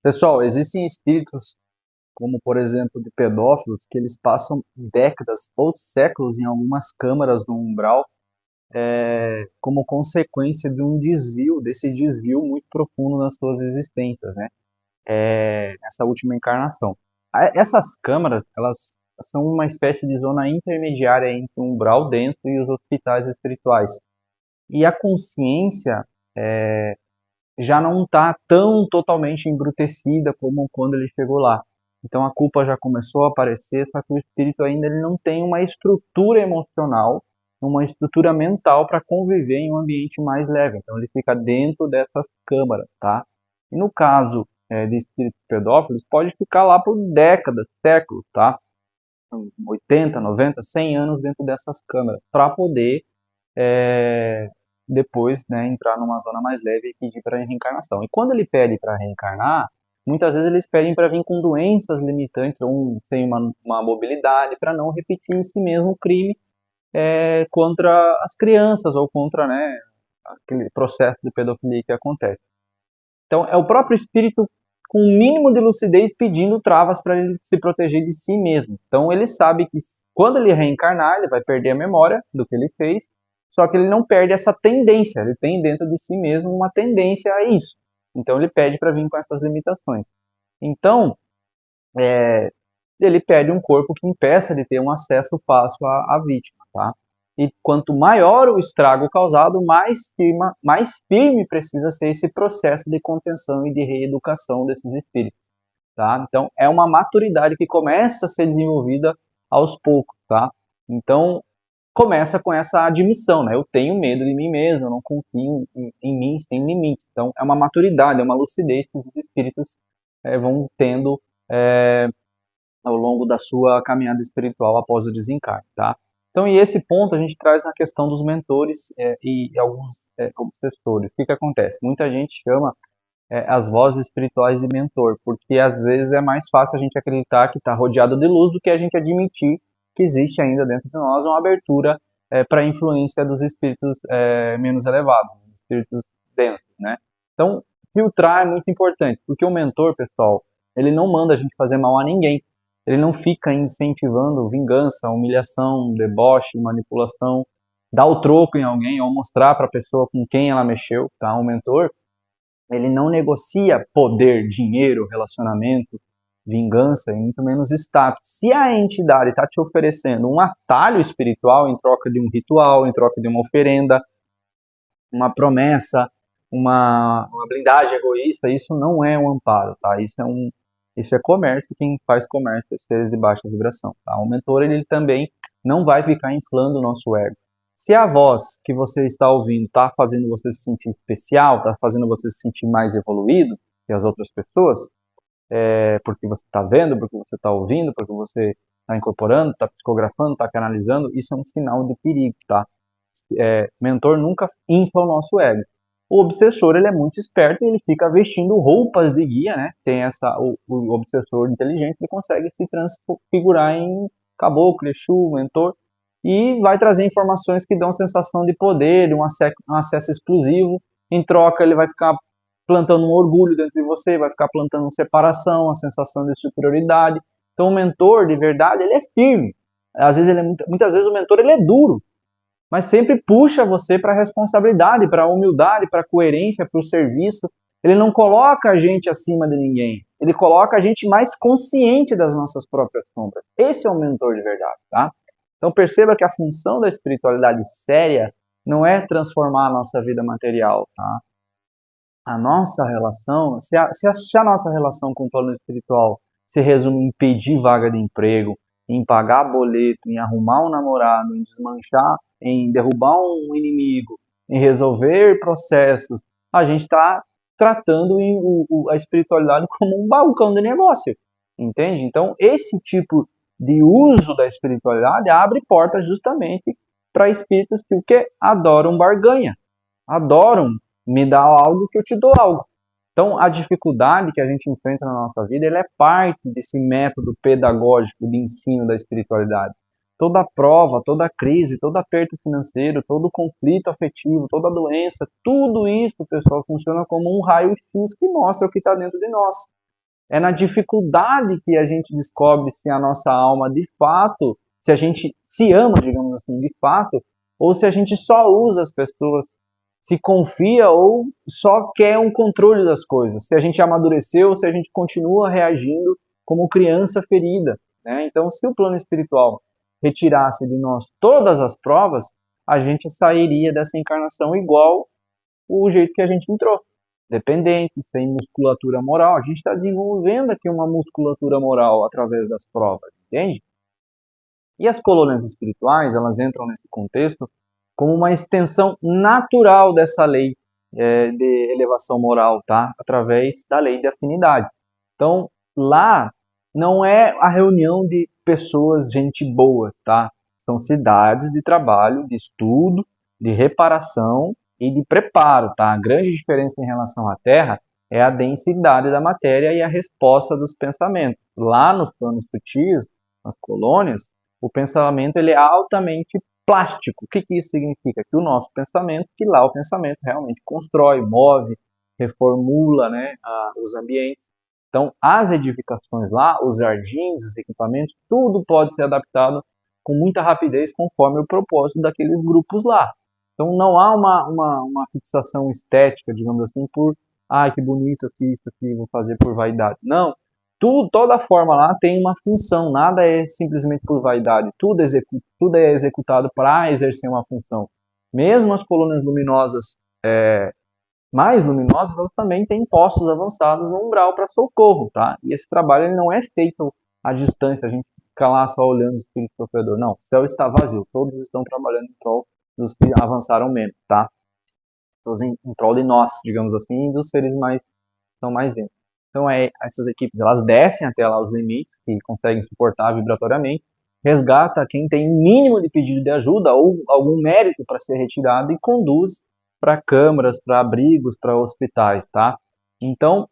Pessoal, existem espíritos, como por exemplo de pedófilos, que eles passam décadas ou séculos em algumas câmaras no umbral, como consequência de um desvio, desse desvio muito profundo nas suas existências, né? Essa última encarnação. Essas câmaras, elas são uma espécie de zona intermediária entre o umbral denso e os hospitais espirituais. E a consciência já não está tão totalmente embrutecida como quando ele chegou lá. Então a culpa já começou a aparecer, só que o espírito ainda ele não tem uma estrutura emocional, uma estrutura mental para conviver em um ambiente mais leve. Então ele fica dentro dessas câmaras, tá? E no caso de espíritos pedófilos, pode ficar lá por décadas, séculos, tá? 80, 90, 100 anos dentro dessas câmaras, para poder é, depois, né, entrar numa zona mais leve e pedir para reencarnação. E quando ele pede para reencarnar, muitas vezes eles pedem para vir com doenças limitantes ou sem uma mobilidade para não repetir esse mesmo crime contra as crianças ou contra, né, aquele processo de pedofilia que acontece. Então é o próprio espírito com um mínimo de lucidez pedindo travas para ele se proteger de si mesmo. Então ele sabe que quando ele reencarnar, ele vai perder a memória do que ele fez, só que ele não perde essa tendência, ele tem dentro de si mesmo uma tendência a isso. Então ele pede para vir com essas limitações. Então, ele pede um corpo que impeça de ter um acesso fácil à vítima, tá? E quanto maior o estrago causado, mais firme precisa ser esse processo de contenção e de reeducação desses espíritos, tá? Então, é uma maturidade que começa a ser desenvolvida aos poucos, tá? Então, começa com essa admissão, né? Eu tenho medo de mim mesmo, eu não confio em mim, tem limites. Então, é uma maturidade, é uma lucidez que os espíritos vão tendo ao longo da sua caminhada espiritual após o desencarne, tá? Então, e esse ponto a gente traz na questão dos mentores e alguns obsessores. O que acontece? Muita gente chama as vozes espirituais de mentor, porque às vezes é mais fácil a gente acreditar que está rodeado de luz do que a gente admitir que existe ainda dentro de nós uma abertura para a influência dos espíritos menos elevados, dos espíritos densos, né? Então, filtrar é muito importante, porque o mentor, pessoal, ele não manda a gente fazer mal a ninguém. Ele não fica incentivando vingança, humilhação, deboche, manipulação, dar o troco em alguém ou mostrar para a pessoa com quem ela mexeu, tá? O mentor, ele não negocia poder, dinheiro, relacionamento, vingança e muito menos status. Se a entidade está te oferecendo um atalho espiritual em troca de um ritual, em troca de uma oferenda, uma promessa, uma blindagem egoísta, isso não é um amparo, tá? Isso é comércio, quem faz comércio é seres de baixa vibração, tá? O mentor, ele também não vai ficar inflando o nosso ego. Se a voz que você está ouvindo está fazendo você se sentir especial, está fazendo você se sentir mais evoluído que as outras pessoas, porque você está vendo, porque você está ouvindo, porque você está incorporando, está psicografando, está canalizando, isso é um sinal de perigo, tá? Mentor nunca infla o nosso ego. O obsessor, ele é muito esperto e ele fica vestindo roupas de guia, né? Tem o obsessor inteligente, ele consegue se transfigurar em caboclo, exu, mentor, e vai trazer informações que dão sensação de poder, um acesso exclusivo. Em troca, ele vai ficar plantando um orgulho dentro de você, vai ficar plantando separação, a sensação de superioridade. Então, o mentor, de verdade, ele é firme. Às vezes, muitas vezes o mentor ele é duro, mas sempre puxa você para a responsabilidade, para a humildade, para a coerência, para o serviço. Ele não coloca a gente acima de ninguém. Ele coloca a gente mais consciente das nossas próprias sombras. Esse é o mentor de verdade, tá? Então perceba que a função da espiritualidade séria não é transformar a nossa vida material, tá? A nossa relação, se a nossa relação com o plano espiritual se resume em pedir vaga de emprego, em pagar boleto, em arrumar um namorado, em desmanchar, em derrubar um inimigo, em resolver processos, a gente está tratando a espiritualidade como um balcão de negócio, entende? Então, esse tipo de uso da espiritualidade abre portas justamente para espíritos que o que adoram barganha, adoram me dar algo que eu te dou algo. Então, a dificuldade que a gente enfrenta na nossa vida, ela é parte desse método pedagógico de ensino da espiritualidade. Toda prova, toda crise, todo aperto financeiro, todo conflito afetivo, toda doença, tudo isso, pessoal, funciona como um raio-x que mostra o que está dentro de nós. É na dificuldade que a gente descobre se a nossa alma de fato, se a gente se ama, digamos assim, de fato, ou se a gente só usa as pessoas, se confia ou só quer um controle das coisas. Se a gente amadureceu ou se a gente continua reagindo como criança ferida, né? Então, se o plano espiritual retirasse de nós todas as provas, a gente sairia dessa encarnação igual o jeito que a gente entrou. Dependente, sem musculatura moral. A gente está desenvolvendo aqui uma musculatura moral através das provas, entende? E as colônias espirituais, elas entram nesse contexto como uma extensão natural dessa lei de elevação moral, tá? Através da lei de afinidade. Então, lá não é a reunião de pessoas, gente boa, tá? São cidades de trabalho, de estudo, de reparação e de preparo, tá? A grande diferença em relação à Terra é a densidade da matéria e a resposta dos pensamentos. Lá nos planos sutis, nas colônias, o pensamento ele é altamente plástico. O que isso significa? Que o nosso pensamento, que lá o pensamento realmente constrói, move, reformula, né, os ambientes. Então, as edificações lá, os jardins, os equipamentos, tudo pode ser adaptado com muita rapidez conforme o propósito daqueles grupos lá. Então, não há uma fixação estética, digamos assim, por, que bonito aqui, isso aqui, vou fazer por vaidade. Não, toda forma lá tem uma função, nada é simplesmente por vaidade, tudo é executado para exercer uma função. Mesmo as colônias luminosas mais luminosas, elas também têm postos avançados no umbral para socorro, tá? E esse trabalho ele não é feito à distância, a gente fica lá só olhando o espírito sofredor. Não, o céu está vazio, todos estão trabalhando em prol dos que avançaram menos, tá? Todos em prol de nós, digamos assim, e dos seres mais estão mais dentro. Então, essas equipes elas descem até lá os limites que conseguem suportar vibratoriamente, resgata quem tem mínimo de pedido de ajuda ou algum mérito para ser retirado e conduz para câmaras, para abrigos, para hospitais, tá? Então,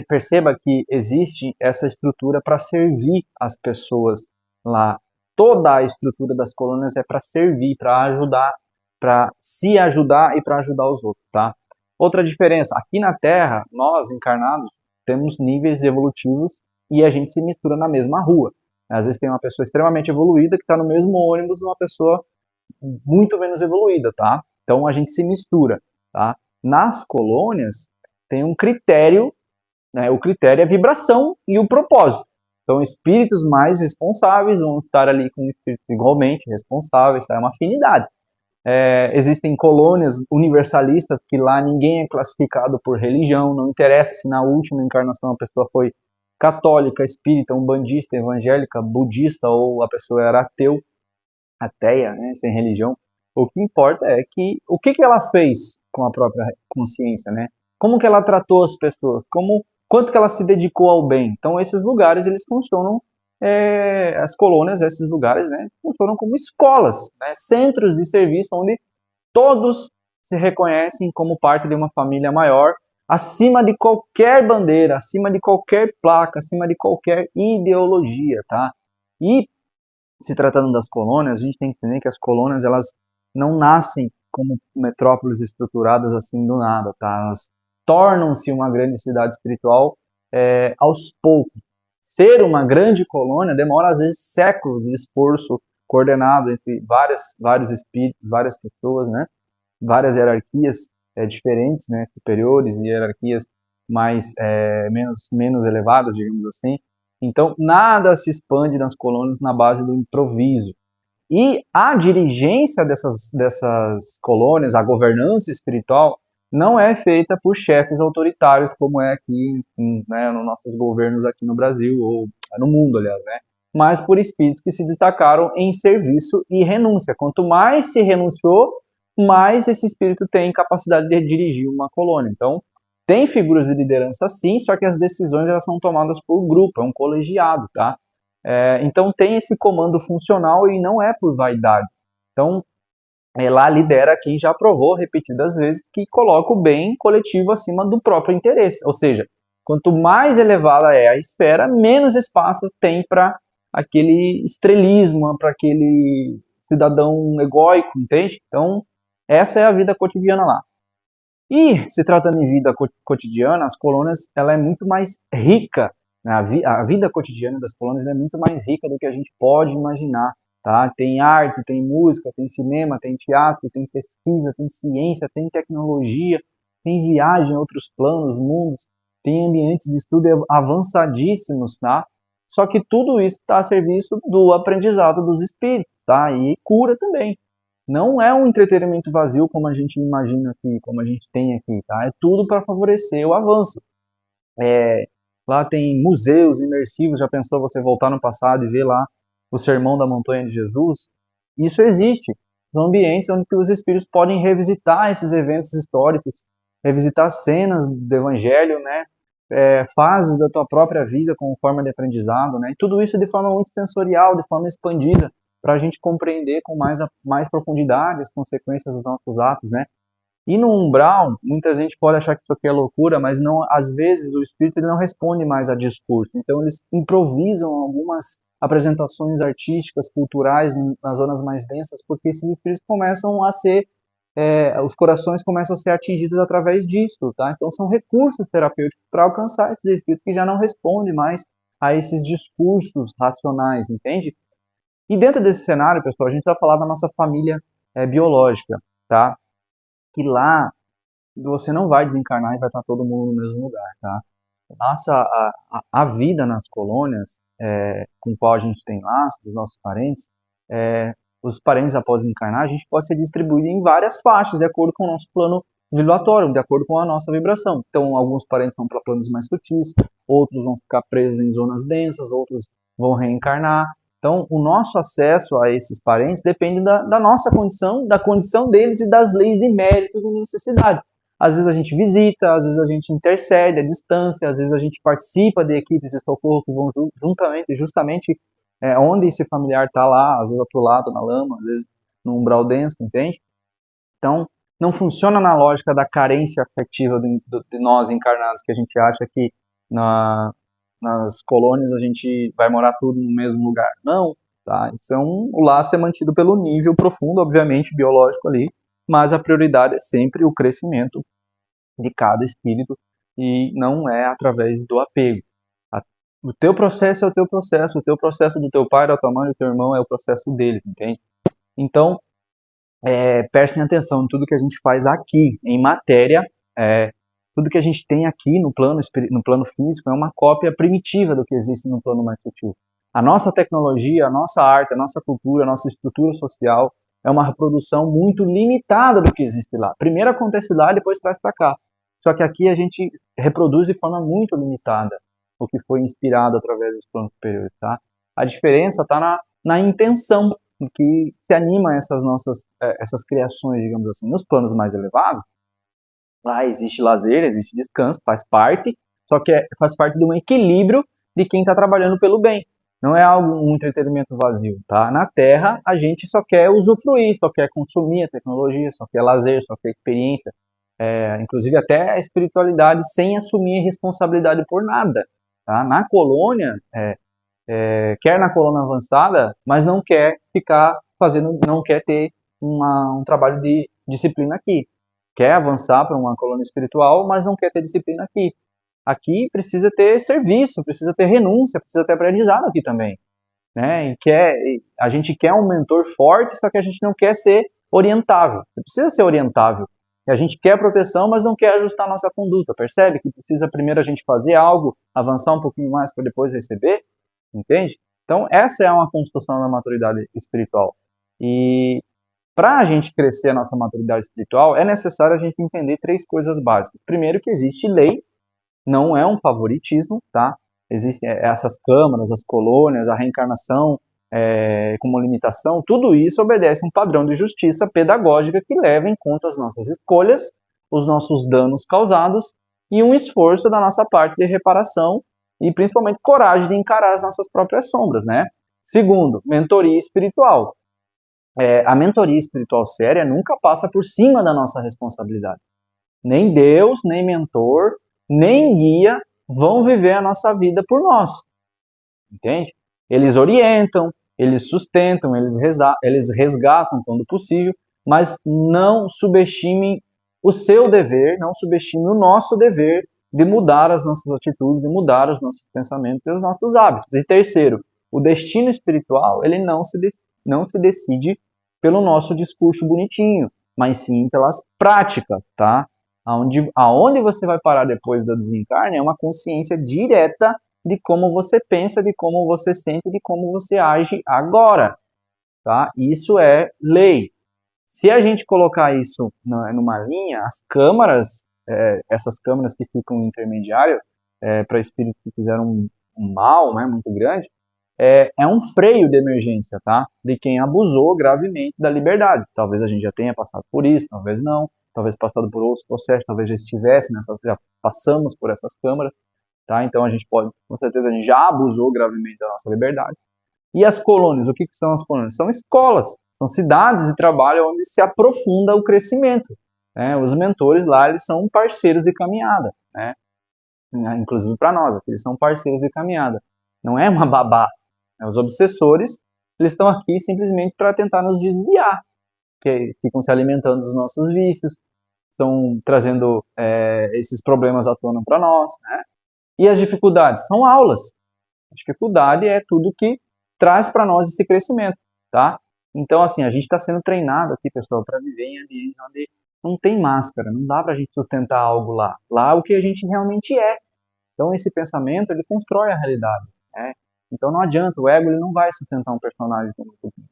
perceba que existe essa estrutura para servir as pessoas lá. Toda a estrutura das colônias é para servir, para ajudar, para se ajudar e para ajudar os outros, tá? Outra diferença, aqui na Terra, nós encarnados temos níveis evolutivos e a gente se mistura na mesma rua. Às vezes tem uma pessoa extremamente evoluída que está no mesmo ônibus de uma pessoa muito menos evoluída, tá? Então a gente se mistura, tá? Nas colônias tem um critério, né? O critério é a vibração e o propósito. Então espíritos mais responsáveis vão estar ali com espíritos igualmente responsáveis, tá? É uma afinidade. Existem colônias universalistas que lá ninguém é classificado por religião, não interessa se na última encarnação a pessoa foi católica, espírita, umbandista, evangélica, budista ou a pessoa era ateia, né, sem religião. O que importa é que o que ela fez com a própria consciência, né? Como que ela tratou as pessoas, quanto que ela se dedicou ao bem. Então esses lugares eles funcionam, as colônias, esses lugares, né, funcionam como escolas, né, centros de serviço onde todos se reconhecem como parte de uma família maior, acima de qualquer bandeira, acima de qualquer placa, acima de qualquer ideologia, tá? E se tratando das colônias, a gente tem que entender que as colônias elas não nascem como metrópoles estruturadas assim do nada, tá? Elas tornam-se uma grande cidade espiritual aos poucos. Ser uma grande colônia demora às vezes séculos de esforço coordenado entre vários espíritos, várias pessoas, né? Várias hierarquias diferentes, né? Superiores e hierarquias menos elevadas, digamos assim. Então, nada se expande nas colônias na base do improviso. E a dirigência dessas colônias, a governança espiritual, não é feita por chefes autoritários, como é aqui, né, nos nossos governos aqui no Brasil, ou no mundo, aliás, né? Mas por espíritos que se destacaram em serviço e renúncia. Quanto mais se renunciou, mais esse espírito tem capacidade de dirigir uma colônia. Então, tem figuras de liderança sim, só que as decisões elas são tomadas por grupo, é um colegiado, tá? Então tem esse comando funcional e não é por vaidade. Então, lá lidera quem já provou repetidas vezes que coloca o bem coletivo acima do próprio interesse. Ou seja, quanto mais elevada é a esfera, menos espaço tem para aquele estrelismo, para aquele cidadão egóico, entende? Então, essa é a vida cotidiana lá. E se tratando de vida cotidiana, as colônias ela é muito mais rica, né? A vida cotidiana das colônias é muito mais rica do que a gente pode imaginar, tá? Tem arte, tem música, tem cinema, tem teatro, tem pesquisa, tem ciência, tem tecnologia, tem viagem a outros planos, mundos, tem ambientes de estudo avançadíssimos, tá? Só que tudo isso está a serviço do aprendizado dos espíritos, tá? E cura também. Não é um entretenimento vazio como a gente imagina aqui, como a gente tem aqui, tá? É tudo para favorecer o avanço. Lá tem museus imersivos, já pensou você voltar no passado e ver lá o Sermão da Montanha de Jesus? Isso existe. São ambientes onde os espíritos podem revisitar esses eventos históricos, revisitar cenas do Evangelho, né? Fases da tua própria vida como forma de aprendizado, né? E tudo isso de forma muito sensorial, de forma expandida, para a gente compreender com mais profundidade as consequências dos nossos atos, né? E no umbral, muita gente pode achar que isso aqui é loucura, mas não, às vezes o espírito ele não responde mais a discurso. Então eles improvisam algumas apresentações artísticas, culturais nas zonas mais densas, porque esses espíritos começam a ser, os corações começam a ser atingidos através disso, tá? Então são recursos terapêuticos para alcançar esses espíritos que já não respondem mais a esses discursos racionais, entende? E dentro desse cenário, pessoal, a gente vai falar da nossa família biológica, tá? Que lá você não vai desencarnar e vai estar todo mundo no mesmo lugar, tá? A vida nas colônias, com qual a gente tem laço, dos nossos parentes, os parentes após desencarnar, a gente pode ser distribuído em várias faixas, de acordo com o nosso plano vibratório, de acordo com a nossa vibração. Então, alguns parentes vão para planos mais sutis, outros vão ficar presos em zonas densas, outros vão reencarnar. Então, o nosso acesso a esses parentes depende da nossa condição, da condição deles e das leis de mérito e de necessidade. Às vezes a gente visita, às vezes a gente intercede à distância, às vezes a gente participa de equipes de socorro que vão justamente onde esse familiar está lá, às vezes atolado na lama, às vezes no umbral denso, entende? Então, não funciona na lógica da carência afetiva de nós encarnados, que a gente acha que nas colônias a gente vai morar tudo no mesmo lugar. Não, tá? Isso o laço é mantido pelo nível profundo, obviamente, biológico ali, mas a prioridade é sempre o crescimento de cada espírito e não é através do apego. O teu processo é o teu processo do teu pai, da tua mãe, do teu irmão é o processo dele, entende? Então, prestem atenção em tudo que a gente faz aqui, em matéria, tudo que a gente tem aqui no plano físico é uma cópia primitiva do que existe no plano mais sutil. A nossa tecnologia, a nossa arte, a nossa cultura, a nossa estrutura social é uma reprodução muito limitada do que existe lá. Primeiro acontece lá, depois traz para cá. Só que aqui a gente reproduz de forma muito limitada o que foi inspirado através dos planos superiores, tá? A diferença está na intenção que se anima essas criações, digamos assim. Nos planos mais elevados, lá existe lazer, existe descanso, faz parte, só que faz parte de um equilíbrio de quem está trabalhando pelo bem. Não é um entretenimento vazio, tá? Na Terra, a gente só quer usufruir, só quer consumir a tecnologia, só quer lazer, só quer experiência. Inclusive até a espiritualidade sem assumir responsabilidade por nada. Tá? Na colônia, quer na colônia avançada, mas não quer ficar não quer ter um trabalho de disciplina aqui. Quer avançar para uma colônia espiritual, mas não quer ter disciplina aqui. Aqui precisa ter serviço, precisa ter renúncia, precisa ter aprendizado aqui também. Né? A gente quer um mentor forte, só que a gente não quer ser orientável. Você precisa ser orientável. A gente quer proteção, mas não quer ajustar a nossa conduta. Percebe que precisa primeiro a gente fazer algo, avançar um pouquinho mais para depois receber? Entende? Então, essa é uma construção da maturidade espiritual. E para a gente crescer a nossa maturidade espiritual, é necessário a gente entender 3 coisas básicas. Primeiro, que existe lei, não é um favoritismo, tá? Existem essas câmaras, as colônias, a reencarnação como limitação, tudo isso obedece a um padrão de justiça pedagógica que leva em conta as nossas escolhas, os nossos danos causados e um esforço da nossa parte de reparação e principalmente coragem de encarar as nossas próprias sombras, né? Segundo, mentoria espiritual. A mentoria espiritual séria nunca passa por cima da nossa responsabilidade. Nem Deus, nem mentor, nem guia vão viver a nossa vida por nós. Entende? Eles orientam, eles sustentam, eles resgatam quando possível, mas não subestimem o seu dever, não subestime o nosso dever de mudar as nossas atitudes, de mudar os nossos pensamentos e os nossos hábitos. E terceiro, o destino espiritual, ele não se decide pelo nosso discurso bonitinho, mas sim pelas práticas, tá? Aonde você vai parar depois da desencarne é uma consciência direta de como você pensa, de como você sente, de como você age agora, tá? Isso é lei. Se a gente colocar isso numa linha, as câmaras, essas câmaras que ficam intermediário para espíritos que fizeram um mal, né, muito grande, é um freio de emergência, tá? De quem abusou gravemente da liberdade. Talvez a gente já tenha passado por isso, talvez não, talvez passado por outros processos, talvez já estivesse já passamos por essas câmaras, tá? Então a gente pode, com certeza, a gente já abusou gravemente da nossa liberdade. E as colônias, o que são as colônias? São escolas, são cidades de trabalho onde se aprofunda o crescimento, né? Os mentores lá, eles são parceiros de caminhada, né? Inclusive para nós, eles são parceiros de caminhada. Não é uma babá. Os obsessores, eles estão aqui simplesmente para tentar nos desviar, que ficam se alimentando dos nossos vícios, estão trazendo esses problemas à tona para nós, né? E as dificuldades? São aulas. A dificuldade é tudo que traz para nós esse crescimento, tá? Então, assim, a gente está sendo treinado aqui, pessoal, para viver em ambientes onde não tem máscara, não dá para a gente sustentar algo lá. Lá é o que a gente realmente é. Então, esse pensamento, ele constrói a realidade, né? Então, não adianta, o ego ele não vai sustentar um personagem como o Tupin.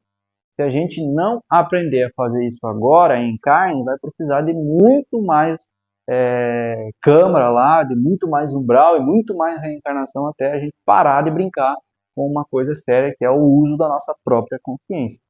Se a gente não aprender a fazer isso agora, em carne, vai precisar de muito mais câmara lá, de muito mais umbral e muito mais reencarnação até a gente parar de brincar com uma coisa séria que é o uso da nossa própria consciência.